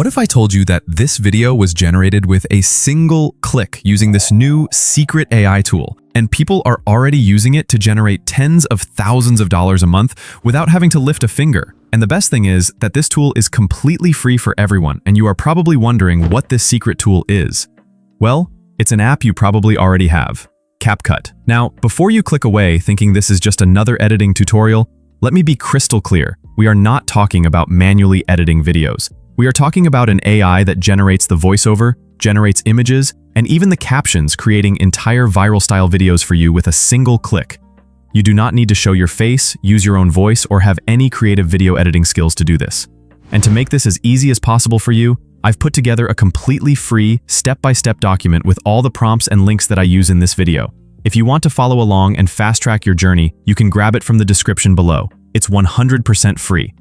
What if I told you that this video was generated with a single click using this new secret AI tool, and people are already using it to generate tens of thousands of dollars a month without having to lift a finger? And the best thing is that this tool is completely free for everyone, and you are probably wondering what this secret tool is. Well, it's an app you probably already have, CapCut. Now, before you click away thinking this is just another editing tutorial, let me be crystal clear. We are not talking about manually editing videos. We are talking about an AI that generates the voiceover, generates images, and even the captions, creating entire viral-style videos for you with a single click. You do not need to show your face, use your own voice, or have any creative video editing skills to do this. And to make this as easy as possible for you, I've put together a completely free, step-by-step document with all the prompts and links that I use in this video. If you want to follow along and fast-track your journey, you can grab it from the description below. It's 100% free.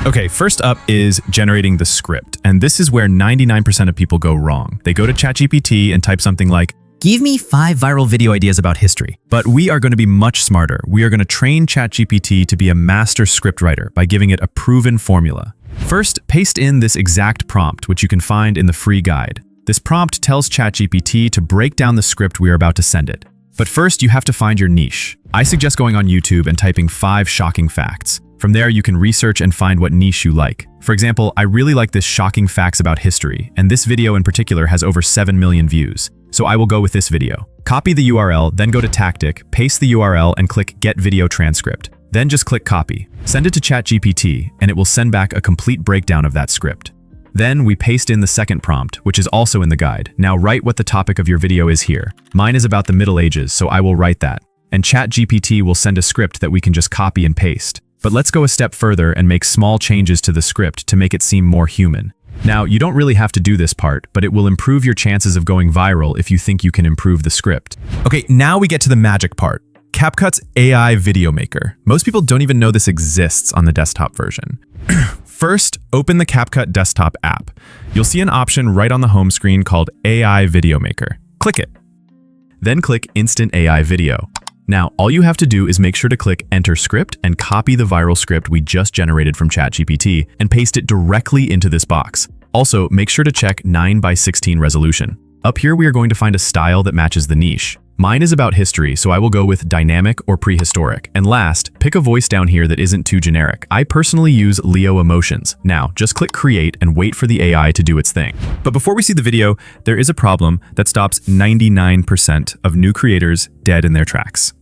Okay, first up is generating the script, and this is where 99% of people go wrong. They go to ChatGPT and type something like, "Give me 5 viral video ideas about history." But we are going to be much smarter. We are going to train ChatGPT to be a master scriptwriter by giving it a proven formula. First, paste in this exact prompt, which you can find in the free guide. This prompt tells ChatGPT to break down the script we are about to send it. But first, you have to find your niche. I suggest going on YouTube and typing 5 shocking facts. From there, you can research and find what niche you like. For example, I really like this shocking facts about history, and this video in particular has over 7 million views. So I will go with this video. Copy the URL, then go to Tactic, paste the URL, and click Get Video Transcript. Then just click Copy. Send it to ChatGPT, and it will send back a complete breakdown of that script. Then we paste in the second prompt, which is also in the guide. Now write what the topic of your video is here. Mine is about the Middle Ages, so I will write that. And ChatGPT will send a script that we can just copy and paste. But let's go a step further and make small changes to the script to make it seem more human. Now, you don't really have to do this part, but it will improve your chances of going viral if you think you can improve the script. Okay, now we get to the magic part. CapCut's AI Video Maker. Most people don't even know this exists on the desktop version. First, open the CapCut desktop app. You'll see an option right on the home screen called AI Video Maker. Click it. Then click Instant AI Video. Now, all you have to do is make sure to click Enter Script and copy the viral script we just generated from ChatGPT and paste it directly into this box. Also, make sure to check 9:16 resolution. Up here, we are going to find a style that matches the niche. Mine is about history, so I will go with dynamic or prehistoric. And last, pick a voice down here that isn't too generic. I personally use Leo Emotions. Now, just click Create and wait for the AI to do its thing. But before we see the video, there is a problem that stops 99% of new creators dead in their tracks.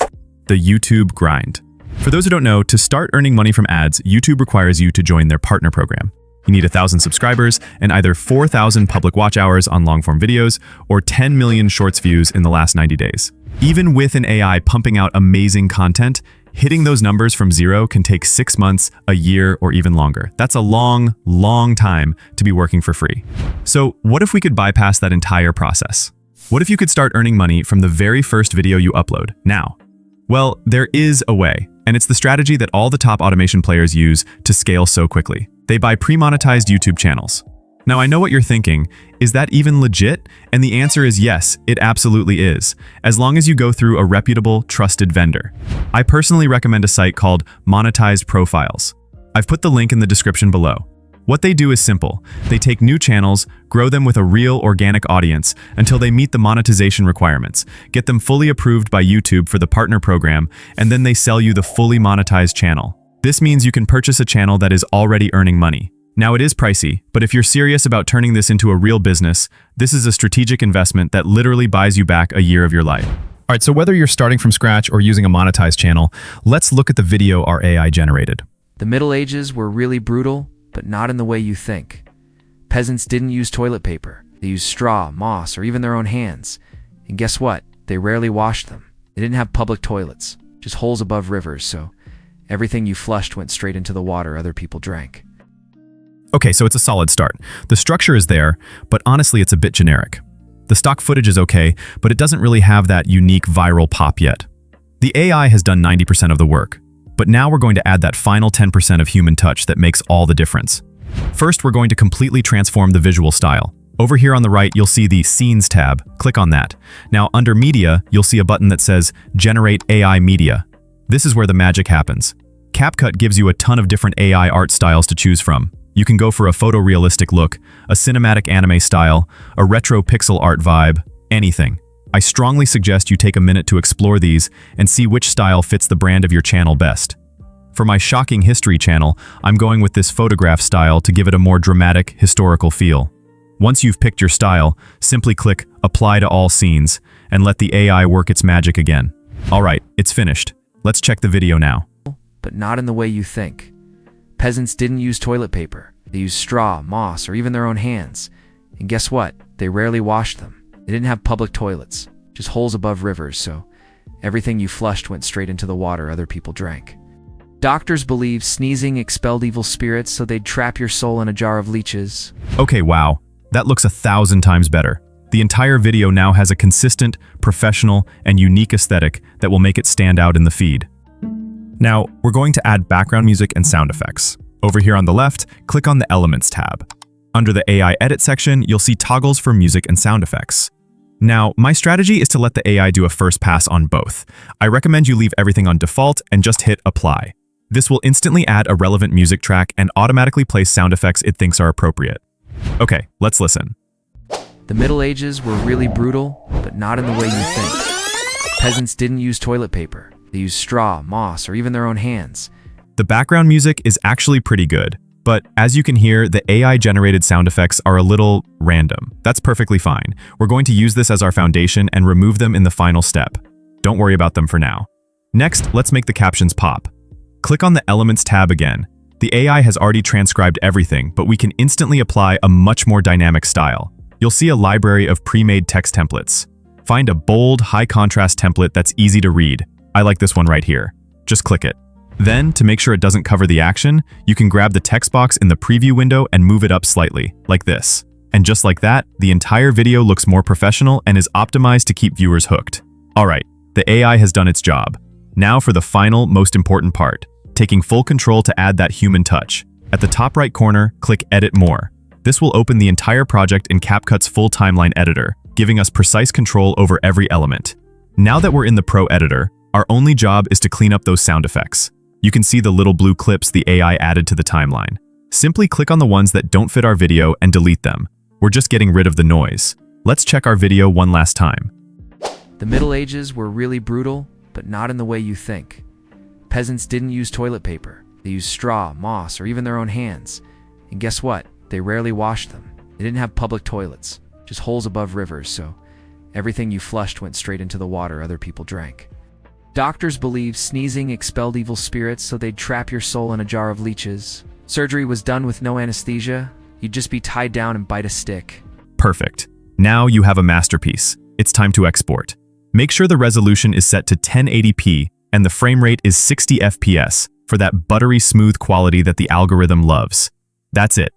The YouTube grind. For those who don't know, to start earning money from ads, YouTube requires you to join their partner program. You need 1,000 subscribers and either 4,000 public watch hours on long-form videos or 10 million shorts views in the last 90 days. Even with an AI pumping out amazing content, hitting those numbers from zero can take 6 months, a year, or even longer. That's a long, long time to be working for free. So what if we could bypass that entire process? What if you could start earning money from the very first video you upload now? Well, there is a way, and it's the strategy that all the top automation players use to scale so quickly. They buy pre-monetized YouTube channels. Now, I know what you're thinking. Is that even legit? And the answer is yes, it absolutely is, as long as you go through a reputable, trusted vendor. I personally recommend a site called Monetized Profiles. I've put the link in the description below. What they do is simple. They take new channels, grow them with a real organic audience until they meet the monetization requirements, get them fully approved by YouTube for the partner program, and then they sell you the fully monetized channel. This means you can purchase a channel that is already earning money. Now, it is pricey, but if you're serious about turning this into a real business, this is a strategic investment that literally buys you back a year of your life. All right, so whether you're starting from scratch or using a monetized channel, let's look at the video our AI generated. The Middle Ages were really brutal, but not in the way you think. Peasants didn't use toilet paper. They used straw, moss, or even their own hands. And guess what? They rarely washed them. They didn't have public toilets, just holes above rivers, so everything you flushed went straight into the water other people drank. Okay, so it's a solid start. The structure is there, but honestly, it's a bit generic. The stock footage is okay, but it doesn't really have that unique viral pop yet. The AI has done 90% of the work, but now we're going to add that final 10% of human touch that makes all the difference. First, we're going to completely transform the visual style. Over here on the right, you'll see the Scenes tab. Click on that. Now, under Media, you'll see a button that says Generate AI Media. This is where the magic happens. CapCut gives you a ton of different AI art styles to choose from. You can go for a photorealistic look, a cinematic anime style, a retro pixel art vibe, anything. I strongly suggest you take a minute to explore these and see which style fits the brand of your channel best. For my shocking history channel, I'm going with this photograph style to give it a more dramatic, historical feel. Once you've picked your style, simply click Apply to all scenes and let the AI work its magic again. Alright, it's finished. Let's check the video now. But not in the way you think. Peasants didn't use toilet paper. They used straw, moss, or even their own hands. And guess what? They rarely washed them. They didn't have public toilets, just holes above rivers, so everything you flushed went straight into the water other people drank. Doctors believe sneezing expelled evil spirits, so they'd trap your soul in a jar of leeches. Okay, wow. That looks 1,000 times better. The entire video now has a consistent, professional, and unique aesthetic that will make it stand out in the feed. Now, we're going to add background music and sound effects. Over here on the left, click on the Elements tab. Under the AI Edit section, you'll see toggles for music and sound effects. Now, my strategy is to let the AI do a first pass on both. I recommend you leave everything on default and just hit Apply. This will instantly add a relevant music track and automatically place sound effects it thinks are appropriate. Okay, let's listen. The Middle Ages were really brutal, but not in the way you think. Peasants didn't use toilet paper. They used straw, moss, or even their own hands. The background music is actually pretty good, but as you can hear, the AI-generated sound effects are a little random. That's perfectly fine. We're going to use this as our foundation and remove them in the final step. Don't worry about them for now. Next, let's make the captions pop. Click on the Elements tab again. The AI has already transcribed everything, but we can instantly apply a much more dynamic style. You'll see a library of pre-made text templates. Find a bold, high-contrast template that's easy to read. I like this one right here. Just click it. Then, to make sure it doesn't cover the action, you can grab the text box in the preview window and move it up slightly, like this. And just like that, the entire video looks more professional and is optimized to keep viewers hooked. Alright, the AI has done its job. Now for the final, most important part, taking full control to add that human touch. At the top right corner, click Edit More. This will open the entire project in CapCut's full timeline editor, giving us precise control over every element. Now that we're in the Pro editor, our only job is to clean up those sound effects. You can see the little blue clips the AI added to the timeline. Simply click on the ones that don't fit our video and delete them. We're just getting rid of the noise. Let's check our video one last time. The Middle Ages were really brutal, but not in the way you think. Peasants didn't use toilet paper. They used straw, moss, or even their own hands. And guess what? They rarely washed them. They didn't have public toilets, just holes above rivers, so everything you flushed went straight into the water other people drank. Doctors believe sneezing expelled evil spirits, so they'd trap your soul in a jar of leeches. Surgery was done with no anesthesia. You'd just be tied down and bite a stick. Perfect. Now you have a masterpiece. It's time to export. Make sure the resolution is set to 1080p and the frame rate is 60 FPS for that buttery smooth quality that the algorithm loves. That's it.